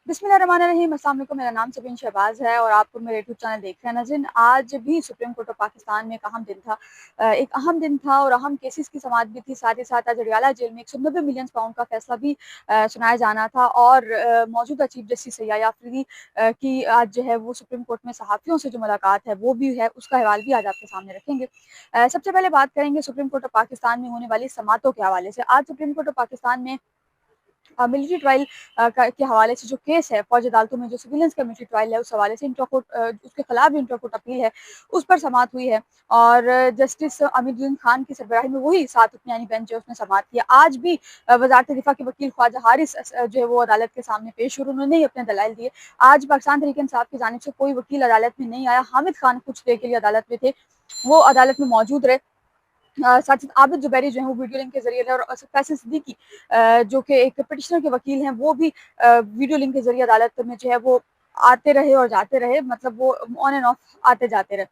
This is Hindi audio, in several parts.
बिस्मिल्लाहिर्रहमानिर्रहीम। अस्सलाम वालेकुम। मेरा नाम सबीन शहबाज है और आप मेरे यूट्यूब चैनल देख रहे हैं। नाज़रीन, आज भी सुप्रीम कोर्ट ऑफ पाकिस्तान में एक अहम दिन था। एक अहम दिन था और अहम केसेस की समाअत भी थी। साथ ही साथ आज अडयाला जेल में 190 मिलियन पाउंड का फैसला भी सुनाया जाना था और मौजूदा चीफ जस्टिस सय्यद आफरीदी की आज जो है वो सुप्रीम कोर्ट में सहाफ़ियों से जो मुलाकात है वो भी है, उसका हवाला भी आज आपके सामने रखेंगे। सबसे पहले बात करेंगे सुप्रीम कोर्ट ऑफ पाकिस्तान में होने वाली समातों के हवाले से। आज सुप्रीम कोर्ट ऑफ पाकिस्तान में मिलिट्री ट्रायल के हवाले से जो केस है फौज अदालतों में, जो सिविलियंस का मिलिट्री ट्रायल है, उस हवाले से इंट्रा कोर्ट उसके खिलाफ भी इंट्रा कोर्ट अपील है, उस पर समाअत हुई है और जस्टिस अमीरुद्दीन खान की सरबराही में वही 7 रुकनी बेंच है, उसने समाअत किया। आज भी वजारत दिफा के वकील ख्वाजा हारिस जो है वो अदालत के सामने पेश हुए, उन्होंने ही अपने दलाइल दिए। आज पाकिस्तान तहरीक इंसाफ की जानिब से कोई वकील अदालत में नहीं आया। हामिद खान कुछ देर के लिए अदालत में थे, वो अदालत में मौजूद रहे। साथ ही आबिद जुबैरी जो है वो वीडियो लिंक के जरिए और फैसल सिद्दीकी जो कि एक पिटिशनर के वकील हैं, वो भी वीडियो लिंक के जरिए अदालत में जो है वो आते रहे और जाते रहे, मतलब वो ऑन एंड ऑफ आते जाते रहे।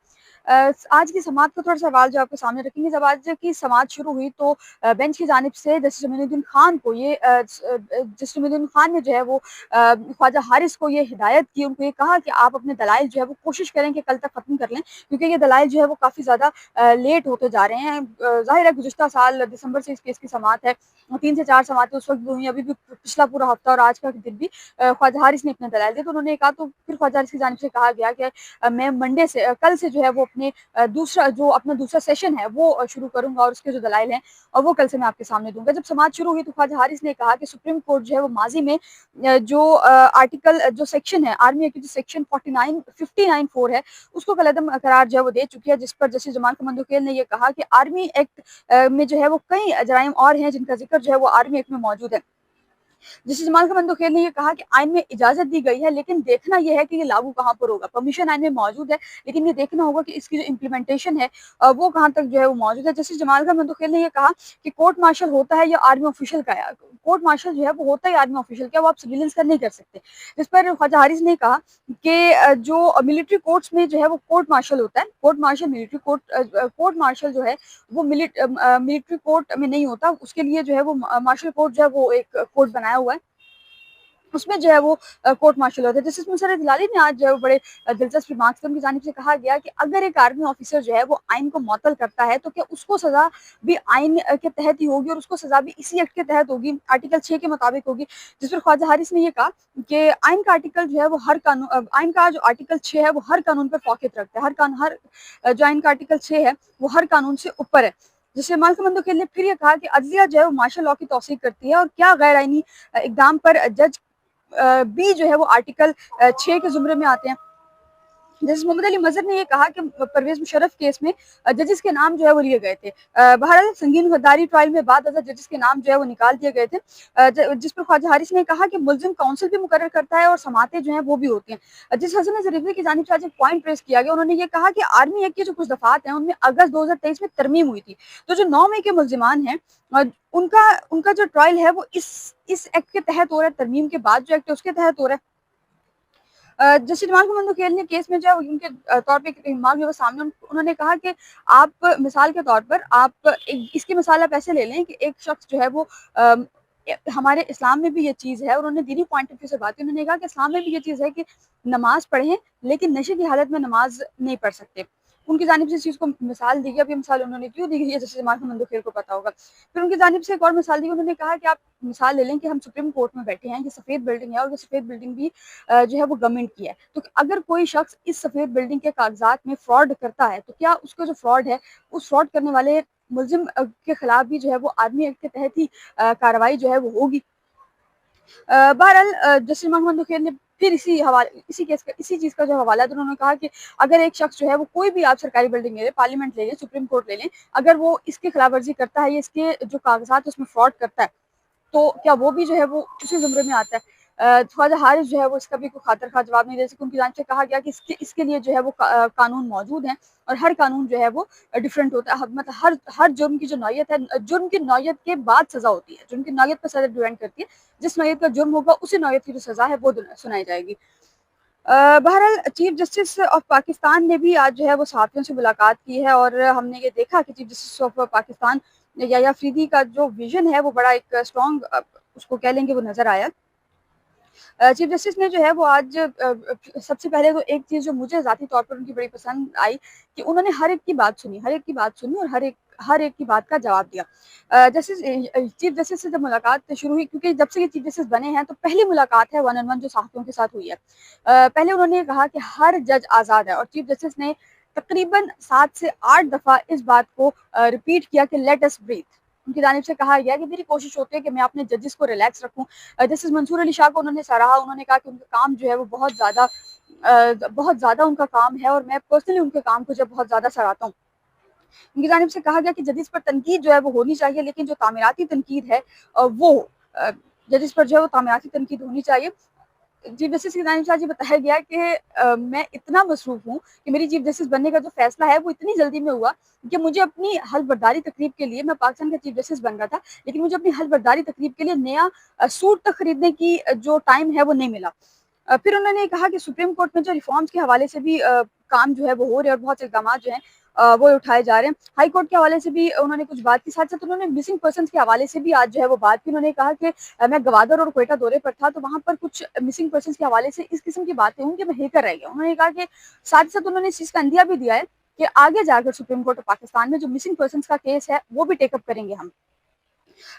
आज की समाअत को थोड़ा सा सवाल जो आपके सामने रखेंगे। जब आज की समाअत शुरू हुई तो बेंच की जानिब से जस्टिस अमीनुद्दीन खान को ये जस्टिस अमीनुद्दीन खान ने जो है वो ख्वाजा हारिस को ये हिदायत की, उनको ये कहा कि आप अपने दलाइल जो है वो कोशिश करें कि कल तक ख़त्म कर लें, क्योंकि ये दलाइल जो है वो काफ़ी ज़्यादा लेट होते जा रहे हैं। ज़ाहिर है गुज़िश्ता साल दिसंबर से इस केस की समाअत है, 3 से 4 समाअतें उस वक्त भी हुई, अभी भी पिछला पूरा हफ्ता और आज का दिन भी ख्वाजा हारिस ने अपने दलाइल दिए। तो उन्होंने कहा, तो फिर ख्वाजा हारिस की जानिब से कहा गया कि मैं मंडे से कल से जो है वो अपने अपना दूसरा सेशन है वो शुरू करूंगा और उसके जो दलाइल हैं और वो कल से मैं आपके सामने दूंगा। जब समाअत शुरू हुई तो ख्वाजा हारिस ने कहा कि सुप्रीम कोर्ट जो है वो माजी में जो आर्टिकल जो सेक्शन है आर्मी एक्ट जो सेक्शन 49 है, उसको कलअदम करार जो है वो दे चुकी है, जिस पर जस्टिस जमाल खमंदुखेल ने यह कहा कि आर्मी एक्ट में जो है वो कई जराइम और हैं जिनका जिक्र जो है वो आर्मी एक्ट में मौजूद है। जस्टिस जमाल खमंदुखेल ने ये कहा कि आइन में इजाजत दी गई है, लेकिन देखना यह है कि ये लागू कहाँ पर होगा। परमिशन आइन में मौजूद है, लेकिन ये देखना होगा कि इसकी जो इम्प्लीमेंटेशन है वो कहाँ तक जो है वो मौजूद है। जस्टिस जमाल खमंदुखेल ने ये कहा कि कोर्ट मार्शल होता है या आर्मी ऑफिशियल का है, कोर्ट मार्शल जो है वो होता है आर्मी ऑफिशियल का, वो आप सिविलियंस का नहीं कर सकते। जिस पर ख्वाजा हारिस ने कहा कि जो मिलिट्री कोर्ट्स में जो है वो कोर्ट मार्शल होता है, court martial military court martial जो है वो मिलिट्री कोर्ट में नहीं होता, उसके लिए जो है वो मार्शल कोर्ट जो है वो एक कोर्ट बनाया हुआ है, उसमें जो है वो कोर्ट मार्शल होता है। जस्टिस मुसर्रत हिलाली ने आज जो है वो बड़े दिलचस्प रिमार्क्स उनकी जानिब से कहा गया कि अगर एक आर्मी ऑफिसर जो है वो आइन को मुअत्तल करता है तो क्या उसको सजा भी आइन के तहत ही होगी और उसको सजा भी इसी एक्ट के तहत होगी, आर्टिकल 6 के मुताबिक होगी। जिस पर ख्वाजा हारिस ने यह कहा कि आइन का आर्टिकल जो है वो हर कानून आइन का जो आर्टिकल 6 है वो हर कानून पर फौकियत रखता है, हर जो आइन का आर्टिकल 6 है वो हर कानून से ऊपर है। जिससे माल खमंदुखेल ने फिर ये कहा कि अदलिया जो है वो मार्शल लॉ की तौसीक करती है और क्या गैर आइनी इकदाम पर जज भी जो है वो आर्टिकल 6 के जुमरे में आते हैं। जस्टिस मोहम्मद अली मजहर ने यह कहा कि परवेज मुशर्रफ केस में जजेस के नाम जो है वो लिए गए थे। बहरहाल संगीन गद्दारी ट्रायल में बाद अज़र जजेस के नाम जो है वो निकाल दिए गए थे, जिस पर ख्वाजा हारिस ने कहा कि मुल्जिम काउंसिल भी मुकर्रर करता है और समातें जो हैं वो भी होती हैं। जिस हसन जरीफी की जानिब से आज एक पॉइंट रेस किया गया, उन्होंने ये कहा कि आर्मी एक्ट के जो कुछ दफात हैं उनमें अगस्त 2023 में तरमीम हुई थी, तो जो 9 मई के मुल्जिमान हैं उनका उनका जो ट्रायल है वो इस एक्ट के तहत हो रहा है, तरमीम के बाद जो एक्ट है उसके तहत हो रहा है। जस्टिस जमाल खमंदुखेल ने केस में जो उनके तौर पे रिमार्क जो सामने उन्होंने कहा कि आप मिसाल के तौर पर आप इसकी मिसाल आप ऐसे ले लें कि एक शख्स जो है वो हमारे इस्लाम में भी ये चीज़ है, उन्होंने दीनी पॉइंट ऑफ व्यू से बात की, उन्होंने कहा कि इस्लाम में भी ये चीज़ है कि नमाज पढ़ें लेकिन नशे की हालत में नमाज नहीं पढ़ सकते। उनकी जानिब से इस चीज़ को मिसाल दी गई। अब ये मिसाल उन्होंने क्यों दी गई है, जैसे जमाल खमंदुखेल को पता होगा। फिर उनकी जानिब से एक और मिसाल दी, उन्होंने कहा कि आप मिसाल ले लें कि हम सुप्रीम कोर्ट में बैठे हैं, ये सफ़ेद बिल्डिंग है और ये सफ़ेद बिल्डिंग भी जो है वो गवर्नमेंट की है, तो अगर कोई शख्स इस सफ़ेद बिल्डिंग के कागजात में फ्रॉड करता है तो क्या उसका जो फ्रॉड है उस फ्रॉड करने वाले मुलजिम के खिलाफ भी जो है वो आर्मी एक्ट के तहत ही कार्रवाई जो है वो होगी। बहरहाल जस्टिस मोहम्मद मुखेल ने फिर इसी केस का इसी चीज़ का जो हवाला दिया, उन्होंने कहा कि अगर एक शख्स जो है वो कोई भी आप सरकारी बिल्डिंग ले लें, पार्लियामेंट ले लें, सुप्रीम कोर्ट ले लें, अगर वो इसकी खिलाफ वर्जी करता है या इसके जो कागजात उसमें फ्रॉड करता है तो क्या वो भी जो है वो उसी ज़ुमरे में आता है। ख्वाजा हारिस जो है वो इसका भी कोई खातर खा जवाब नहीं दे सके। उनकी जानिब से कहा गया कि इसके लिए जो है वो कानून मौजूद हैं और हर कानून जो है वो डिफरेंट होता है, मतलब हर जुर्म की जो नौयत है, जुर्म की नौयत के बाद सज़ा होती है, जुर्म की नौयत पर सज़ा डिपेंड करती है, जिस नौयत का जुर्म होगा उसी नौयत की जो सज़ा है वो सुनाई जाएगी। बहरहाल चीफ जस्टिस ऑफ पाकिस्तान ने भी आज जो है वो सहाफ़ियों से मुलाकात की है और हमने ये देखा कि चीफ जस्टिस ऑफ पाकिस्तान या अफरीदी का जो विजन है वो बड़ा एक स्ट्रॉन्ग उसको कह लेंगे वो नज़र आया। चीफ जस्टिस ने जो है वो आज सबसे पहले तो एक चीज़ जो मुझे ज़ाती तौर पर उनकी बड़ी पसंद आई कि उन्होंने हर एक की बात सुनी और हर एक की बात का जवाब दिया। चीफ जस्टिस से जब मुलाकात शुरू हुई, क्योंकि जब से ये चीफ जस्टिस बने हैं तो पहली मुलाकात है वन ऑन वन जो सहाफ़ियों के साथ हुई है। पहले उन्होंने कहा कि हर जज आज़ाद है और चीफ जस्टिस ने तकरीबन 7 से 8 दफ़ा इस बात को रिपीट किया कि लेट अस ब्रीथ। उनकी जानिब से कहा गया कि मेरी कोशिश होती है कि मैं अपने जजेस को रिलैक्स रखूं। जस्टिस मंसूर अली शाह को उन्होंने सराहा, उन्होंने कहा कि उनका काम जो है वो बहुत ज़्यादा उनका काम है और मैं पर्सनली उनके काम को जब बहुत ज़्यादा सराहता हूँ। उनकी जानिब से कहा गया कि जजेस पर तनकीद जो है वो होनी चाहिए, लेकिन जो तामीराती तनकीद है वो जजेस पर जो है वो तामीराती तनकीद होनी चाहिए। चीफ जस्टिस की जानिब से आज ये बताया गया कि मैं इतना मसरूफ हूँ कि मेरी चीफ जस्टिस बनने का जो फैसला है वो इतनी जल्दी में हुआ कि मुझे अपनी हल्फ बर्दारी तकरीब के लिए, मैं पाकिस्तान का चीफ जस्टिस बन रहा था, लेकिन मुझे अपनी हल्फ बर्दारी तकरीब के लिए नया सूट तक खरीदने की जो टाइम है वो नहीं मिला। फिर उन्होंने कहा कि सुप्रीम कोर्ट में जो रिफॉर्म्स के हवाले से भी काम जो है वो हो रहे हैं और बहुत से इकदाम जो हैं वो उठाए जा रहे हैं। हाई कोर्ट के हवाले से भी उन्होंने कुछ बात की, साथ साथ उन्होंने मिसिंग पर्सन के हवाले से भी आज जो है वो बात की। उन्होंने कहा कि मैं गवादर और क्वेटा दौरे पर था तो वहाँ पर कुछ मिसिंग पर्सन के हवाले से इस किस्म की बातें हुई कि मैं हिलकर रह गया। उन्होंने कहा कि साथ ही साथ उन्होंने इस चीज़ का अंदिया भी दिया है कि आगे जाकर सुप्रीम कोर्ट ऑफ पाकिस्तान में जो मिसिंग पर्सन का केस है वो भी टेकअप करेंगे हम।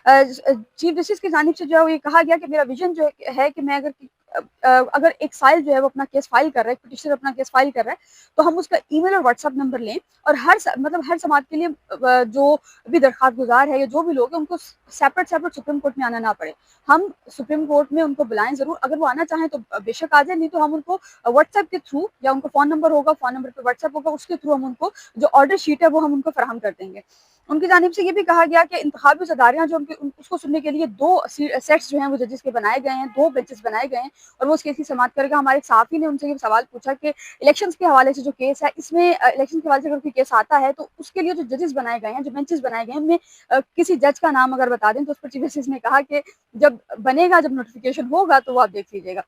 चीफ जस्टिस की जानिब से जो है वो ये कहा गया कि मेरा विजन जो है कि मैं अगर एक साइल जो है वो अपना केस फाइल कर रहा है, पिटिशनर अपना केस फाइल कर रहा है, तो हम उसका ईमेल और व्हाट्सएप नंबर लें और हर समात के लिए जो भी दरख्वास्त गुजार है या जो भी लोग हैं उनको सेपरेट सेपरेट सुप्रीम कोर्ट में आना ना पड़े। हम सुप्रीम कोर्ट में उनको बुलाएं ज़रूर, अगर वो आना चाहें तो बेशक आ जाए, नहीं तो हम उनको व्हाट्सएप के थ्रू या उनको फ़ोन नंबर होगा, फ़ोन नंबर पे व्हाट्सएप होगा, उसके थ्रू हम उनको जो ऑर्डर शीट है वो हम उनको फराहम कर देंगे। उनकी जानिब से ये भी कहा गया कि इंतखाबी सदारियाँ जो उसको सुनने के लिए 2 सेट्स जो हैं वो जजेस के बनाए गए हैं, 2 बेंचेस बनाए गए हैं और वो उस केस की समाअत करेगा। हमारे एक सहाफ़ी ने उनसे ये सवाल पूछा कि इलेक्शंस के हवाले से जो केस है, इसमें इलेक्शन के हवाले से अगर कोई केस आता है तो उसके लिए जो जजेस बनाए गए हैं, जो बेंचेस बनाए गए हैं, उनमें किसी जज का नाम अगर बता दें, तो उस पर चीफ जस्टिस ने कहा कि जब बनेगा, जब नोटिफिकेशन होगा तो वो आप देख लीजिएगा।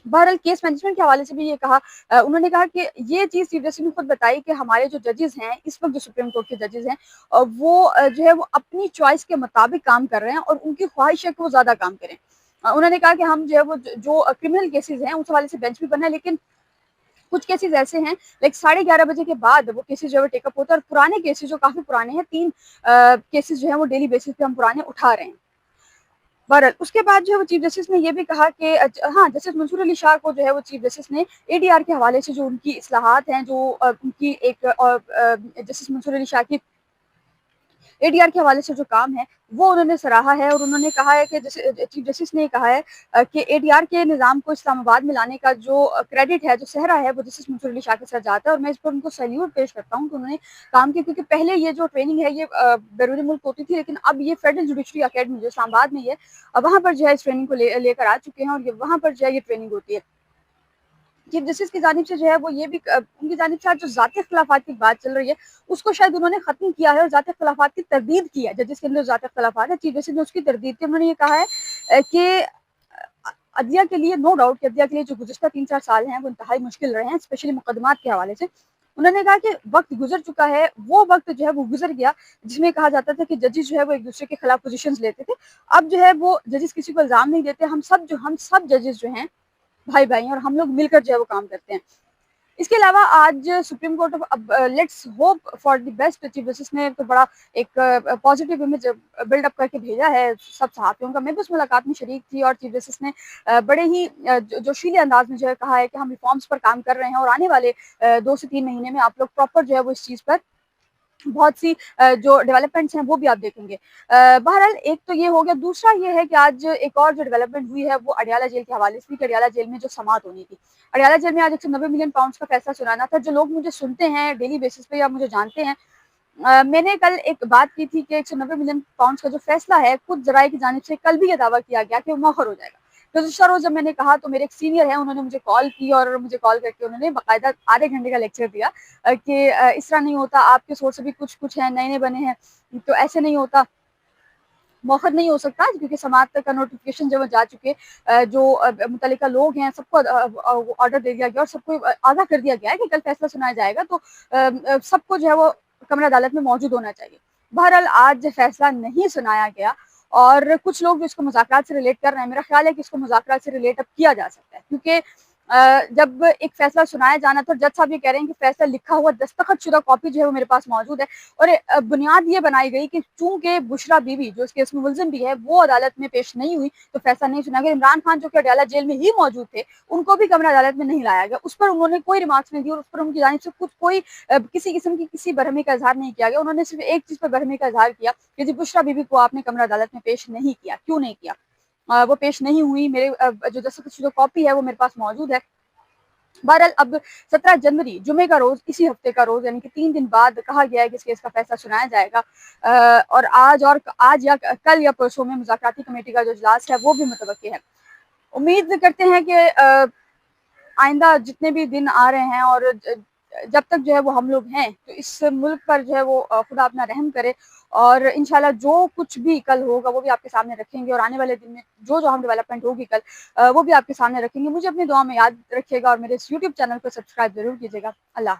बहरहाल केस मैनेजमेंट के हवाले से भी ये कहा, उन्होंने कहा कि ये चीज़ चीफ जस्टिस ने खुद बताई कि हमारे जो जजेस हैं, इस वक्त जो सुप्रीम कोर्ट के जजेस हैं, वो जो है वो अपनी चॉइस के मुताबिक काम कर रहे हैं और उनकी ख्वाहिश है कि वो ज़्यादा काम करें। उन्होंने कहा कि हम जो है वो जो क्रिमिनल केसेस हैं उस हवाले से बेंच भी बना है, लेकिन कुछ केसेस ऐसे हैं लाइक 11:30 बजे के बाद वो केसेस जो है टेकअप होता है और पुराने केसेस जो काफ़ी पुराने हैं, 3 केसेस जो हैं वो डेली बेसिस पे हम पुराने उठा रहे हैं। बहरहाल उसके बाद जो है वो चीफ जस्टिस ने ये भी कहा कि हाँ, जस्टिस मंसूर अली शाह को जो है वो चीफ जस्टिस ने एडीआर के हवाले से जो उनकी इस्लाहात हैं, जो उनकी एक जस्टिस मंसूर अली शाह की एडीआर के हवाले से जो काम है वो उन्होंने सराहा है और उन्होंने कहा है कि जैसे चीफ जस्टिस ने कहा है कि एडीआर के निज़ाम को इस्लामाबाद में लाने का जो क्रेडिट है, जो सेहरा है, वो जस्टिस मंसूर अली शाह के साथ जाता है और मैं इस पर उनको सैल्यूट पेश करता हूँ कि उन्होंने काम किया, क्योंकि पहले ये जो ट्रेनिंग है ये बैरून मुल्क होती थी, लेकिन अब ये फेडरल जुडिशरी अकेडमी जो इस्लामाबाद में है, वहाँ पर जो है इस ट्रेनिंग को लेकर आ चुके हैं और वहाँ पर जो है ये ट्रेनिंग होती है। चीफ जस्टिस की जानिब से जो है वो ये भी उनकी जानिब से आज जो ज़ाती इख्तिलाफ़ात की बात चल रही है, उसको शायद उन्होंने ख़त्म किया है और ज़ाती इख्तिलाफ़ात की तरदीद की है। जजेस के अंदर ज़ाती इख्तिलाफ़ात है, चीफ जस्टिस ने उसकी तरदीद की। उन्होंने ये कहा है कि अदलिया के लिए नो डाउट कि अदलिया के लिए जो गुज़िश्ता 3-4 साल हैं वो इंतहाई मुश्किल रहे हैं, स्पेशली मुकदमात के हवाले से। उन्होंने कहा कि वक़्त गुज़र चुका है, वो वक़्त जो है वो गुज़र गया जिसमें कहा जाता था कि जजेस जो है वो एक-दूसरे के खिलाफ पोज़ीशंस लेते थे। अब जो है वो जजेस किसी को इल्ज़ाम नहीं देते, हम सब जजेस जो हैं भाई-भाई हैं और हम लोग मिलकर जो है वो काम करते हैं। इसके अलावा आज सुप्रीम कोर्ट ऑफ अब let's hope for the best, chief justice ने तो बड़ा एक पॉजिटिव इमेज बिल्डअप करके भेजा है सब सहाफ़ियों का। मैं भी उस मुलाकात में शरीक थी और चीफ जस्टिस ने बड़े ही जोशीले अंदाज में जो है कहा है कि हम रिफॉर्म्स पर काम कर रहे हैं और आने वाले 2 से 3 महीने में आप लोग प्रॉपर जो है वो इस चीज़ पर बहुत सी जो डेवलपमेंट्स हैं वो भी आप देखेंगे। बहरहाल एक तो ये हो गया, दूसरा ये है कि आज एक और जो डेवलपमेंट हुई है वो अडयाला जेल के हवाले से थी कि अडयाला जेल में जो समाअत होनी थी। अडयाला जेल में आज 190 मिलियन पाउंड्स का फैसला सुनाना था। जो लोग मुझे सुनते हैं डेली बेसिस पे या मुझे जानते हैं, मैंने कल एक बात की थी कि 190 मिलियन पाउंड्स का जो फैसला है, खुद ज़राए की जानिब से कल भी ये दावा किया गया कि वो मौखर हो जाएगा। तो दूसरा रोज़ जब मैंने कहा तो मेरे एक सीनियर हैं, उन्होंने मुझे कॉल की और मुझे कॉल करके उन्होंने बाकायदा आधे घंटे का लेक्चर दिया कि इस तरह नहीं होता, आपके सोर्स अभी कुछ हैं, नए-नए बने हैं, तो ऐसे नहीं होता, मौखर नहीं हो सकता क्योंकि समाअत का नोटिफिकेशन जब जा चुके, जो मुतल्लिका लोग हैं सबको ऑर्डर दे दिया गया और सबको आगाह कर दिया गया है कि कल फैसला सुनाया जाएगा, तो सबको जो है वो कमरा अदालत में मौजूद होना चाहिए। बहरहाल आज फैसला नहीं सुनाया गया और कुछ लोग जो इसको मुज़ाकरात से रिलेट कर रहे हैं, मेरा ख्याल है कि इसको मुज़ाकरात से रिलेट अब किया जा सकता है, क्योंकि जब एक फैसला सुनाया जाना था, जज साहब ये कह रहे हैं कि फैसला लिखा हुआ दस्तखतशुदा कॉपी जो है वो मेरे पास मौजूद है, और बुनियाद ये बनाई गई कि चूंकि बुशरा बीवी जो इस केस में मुलजिम भी है वो अदालत में पेश नहीं हुई तो फैसला नहीं सुना गया। इमरान खान जो कि अडयाला जेल में ही मौजूद थे, उनको भी कमरा अदालत में नहीं लाया गया, उस पर उन्होंने कोई रिमार्क्स नहीं दी और उस पर उनकी जानिब से कुछ कोई किसी किस्म की किसी बरहमी का इजहार नहीं किया गया। उन्होंने सिर्फ एक चीज पर बरहमी का इजहार किया कि जी बुशरा बीवी को आपने कमरा अदालत में पेश नहीं किया, क्यों नहीं किया? वो पेश नहीं हुई, मेरे जो दस्तखत कॉपी है वो मेरे पास मौजूद है। बहरहाल अब 17 जनवरी जुमे का रोज, इसी हफ्ते का रोज, यानी कि 3 दिन बाद कहा गया है कि इस केस का फैसला सुनाया जाएगा, और आज या कल या परसों में मुज़ाकराती कमेटी का जो इजलास है वो भी मुतवक्की है। उम्मीद करते हैं कि आइंदा जितने भी दिन आ रहे हैं और जब तक जो है वो हम लोग हैं, तो इस मुल्क पर जो है वो खुदा अपना रहम करे, और इंशाल्लाह जो कुछ भी कल होगा वो भी आपके सामने रखेंगे, और आने वाले दिन में जो हम डेवलपमेंट होगी कल वो भी आपके सामने रखेंगे। मुझे अपनी दुआ में याद रखिएगा और मेरे इस यूट्यूब चैनल को सब्सक्राइब जरूर कीजिएगा। अल्लाह।